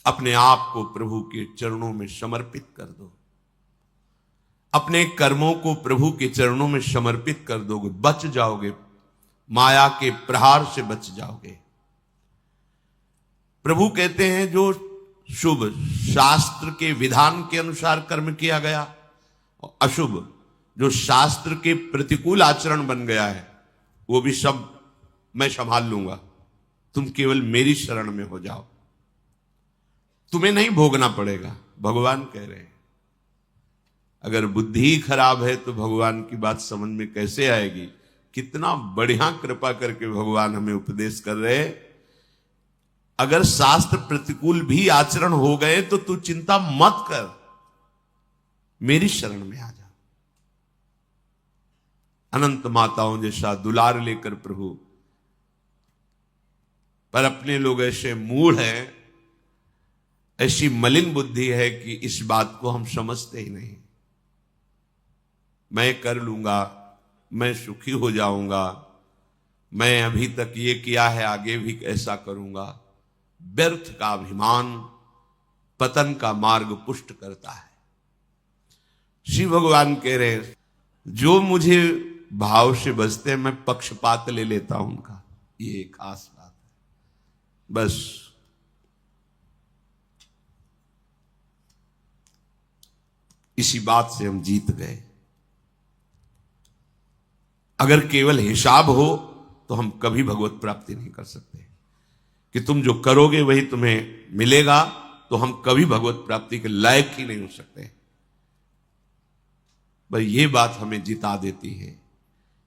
अपने आप को प्रभु के चरणों में समर्पित कर दो, अपने कर्मों को प्रभु के चरणों में समर्पित कर दोगे, बच जाओगे, माया के प्रहार से बच जाओगे। प्रभु कहते हैं जो शुभ शास्त्र के विधान के अनुसार कर्म किया गया और अशुभ जो शास्त्र के प्रतिकूल आचरण बन गया है, वो भी सब मैं संभाल लूंगा, तुम केवल मेरी शरण में हो जाओ, तुम्हें नहीं भोगना पड़ेगा। भगवान कह रहे हैं। अगर बुद्धि ही खराब है तो भगवान की बात समझ में कैसे आएगी। कितना बढ़िया कृपा करके भगवान हमें उपदेश कर रहे हैं। अगर शास्त्र प्रतिकूल भी आचरण हो गए तो तू चिंता मत कर, मेरी शरण में आ जा। अनंत माताओं जैसा दुलार लेकर प्रभु, पर अपने लोग ऐसे मूढ़ हैं, ऐसी मलिन बुद्धि है कि इस बात को हम समझते ही नहीं। मैं कर लूंगा, मैं सुखी हो जाऊंगा, मैं अभी तक ये किया है आगे भी ऐसा करूंगा। व्यर्थ का अभिमान पतन का मार्ग पुष्ट करता है। शिव भगवान कह रहे हैं जो मुझे भाव से बसते हैं मैं पक्षपात ले लेता हूं उनका, ये खास बात है। बस इसी बात से हम जीत गए। अगर केवल हिसाब हो तो हम कभी भगवत प्राप्ति नहीं कर सकते, कि तुम जो करोगे वही तुम्हें मिलेगा, तो हम कभी भगवत प्राप्ति के लायक ही नहीं हो सकते। बस ये बात हमें जिता देती है।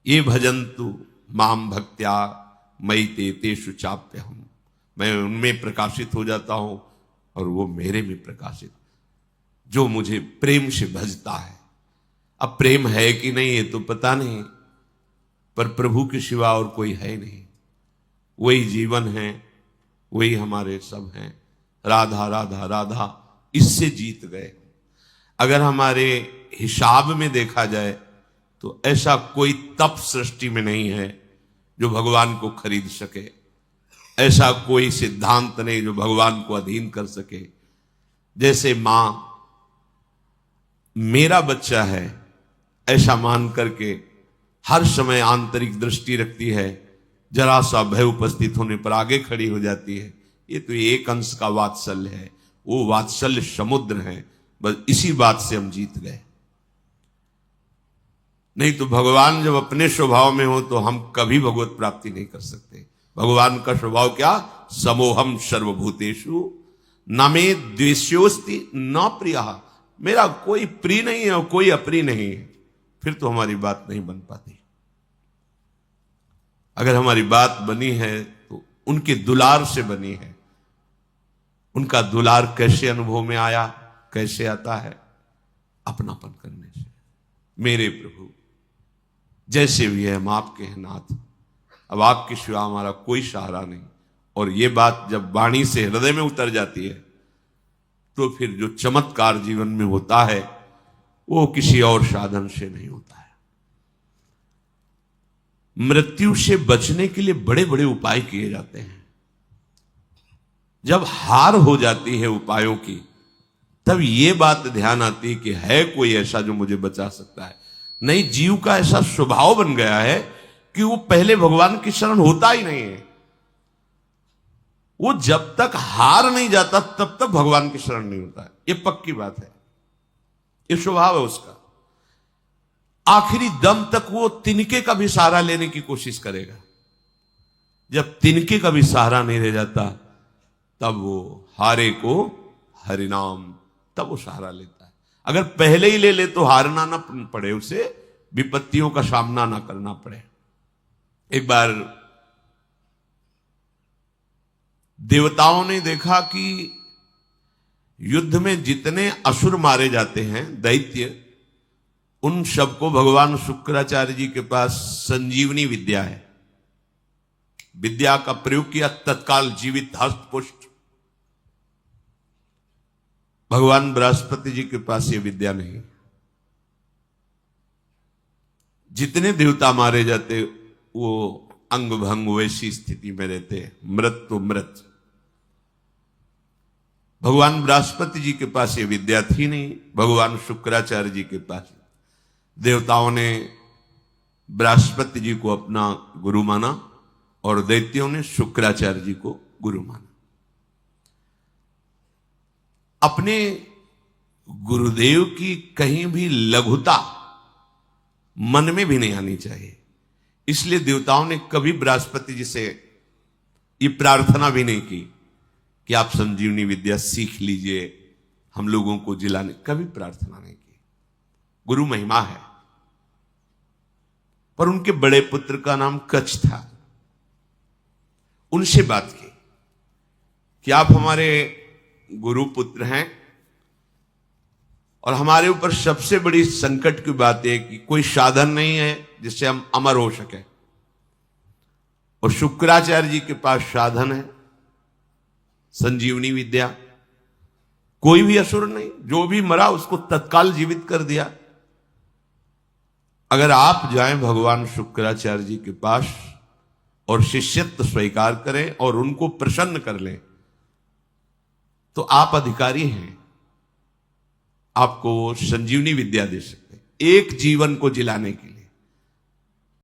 ये भजन्तु माम भक्त्या मयि ते तेषु चाप्यहम्, मैं उनमें प्रकाशित हो जाता हूं और वो मेरे में प्रकाशित। जो मुझे प्रेम से भजता है, अब प्रेम है कि नहीं ये तो पता नहीं, पर प्रभु के सिवा और कोई है नहीं। वही जीवन है, वही हमारे सब हैं। राधा राधा राधा, इससे जीत गए। अगर हमारे हिसाब में देखा जाए तो ऐसा कोई तप सृष्टि में नहीं है जो भगवान को खरीद सके, ऐसा कोई सिद्धांत नहीं जो भगवान को अधीन कर सके। जैसे मां मेरा बच्चा है ऐसा मान करके हर समय आंतरिक दृष्टि रखती है, जरा सा भय उपस्थित होने पर आगे खड़ी हो जाती है। ये तो एक अंश का वात्सल्य है, वो वात्सल्य समुद्र है। बस इसी बात से हम जीत गए। नहीं तो भगवान जब अपने स्वभाव में हो तो हम कभी भगवत प्राप्ति नहीं कर सकते। भगवान का स्वभाव क्या? समोहम सर्वभूतेषु न मे द्वेष्योस्ति न प्रियः, मेरा कोई प्रिय नहीं है और कोई अप्रिय नहीं है। फिर तो हमारी बात नहीं बन पाती। अगर हमारी बात बनी है तो उनके दुलार से बनी है। उनका दुलार कैसे अनुभव में आया? कैसे आता है? अपनापन करने से। मेरे प्रभु जैसे भी है हम आपके हैं नाथ, अब आपके सिवा हमारा कोई सहारा नहीं। और ये बात जब वाणी से हृदय में उतर जाती है तो फिर जो चमत्कार जीवन में होता है वो किसी और साधन से नहीं होता है। मृत्यु से बचने के लिए बड़े बड़े उपाय किए जाते हैं। जब हार हो जाती है उपायों की, तब ये बात ध्यान आती है कि है कोई ऐसा जो मुझे बचा सकता है। नहीं, जीव का ऐसा स्वभाव बन गया है कि वो पहले भगवान की शरण होता ही नहीं है। वो जब तक हार नहीं जाता तब तक भगवान की शरण नहीं होता है। ये पक्की बात है, ये स्वभाव है उसका। आखिरी दम तक वो तिनके का भी सहारा लेने की कोशिश करेगा। जब तिनके का भी सहारा नहीं रह जाता तब वो हारे को हरिनाम, तब वो सहारा लेता है। अगर पहले ही ले ले तो हारना ना पड़े, उसे विपत्तियों का सामना ना करना पड़े। एक बार देवताओं ने देखा कि युद्ध में जितने असुर मारे जाते हैं, दैत्य, उन सबको भगवान शुक्राचार्य जी के पास संजीवनी विद्या है। विद्या का प्रयोग किया, तत्काल जीवित हस्त पुष्ट। भगवान बृहस्पति जी के पास ये विद्या नहीं। जितने देवता मारे जाते वो अंग भंग वैसी स्थिति में रहते, मृत तो मृत। भगवान बृहस्पति जी के पास ये विद्या थी नहीं, भगवान शुक्राचार्य जी के पास। देवताओं ने बृहस्पति जी को अपना गुरु माना और दैत्यों ने शुक्राचार्य जी को गुरु माना। अपने गुरुदेव की कहीं भी लघुता मन में भी नहीं आनी चाहिए। इसलिए देवताओं ने कभी बृहस्पति जी से ये प्रार्थना भी नहीं की कि आप संजीवनी विद्या सीख लीजिए, हम लोगों को जिलाने, कभी प्रार्थना नहीं की। गुरु महिमा है। पर उनके बड़े पुत्र का नाम कच्छ था। उनसे बात की कि आप हमारे गुरु पुत्र हैं और हमारे ऊपर सबसे बड़ी संकट की बात है कि कोई साधन नहीं है जिससे हम अमर हो सके, और शुक्राचार्य जी के पास साधन है, संजीवनी विद्या। कोई भी असुर नहीं, जो भी मरा उसको तत्काल जीवित कर दिया। अगर आप जाएं भगवान शुक्राचार्य जी के पास और शिष्यत्व स्वीकार करें और उनको प्रसन्न कर लें, तो आप अधिकारी हैं, आपको संजीवनी विद्या दे सकते हैं, एक जीवन को जिलाने के लिए।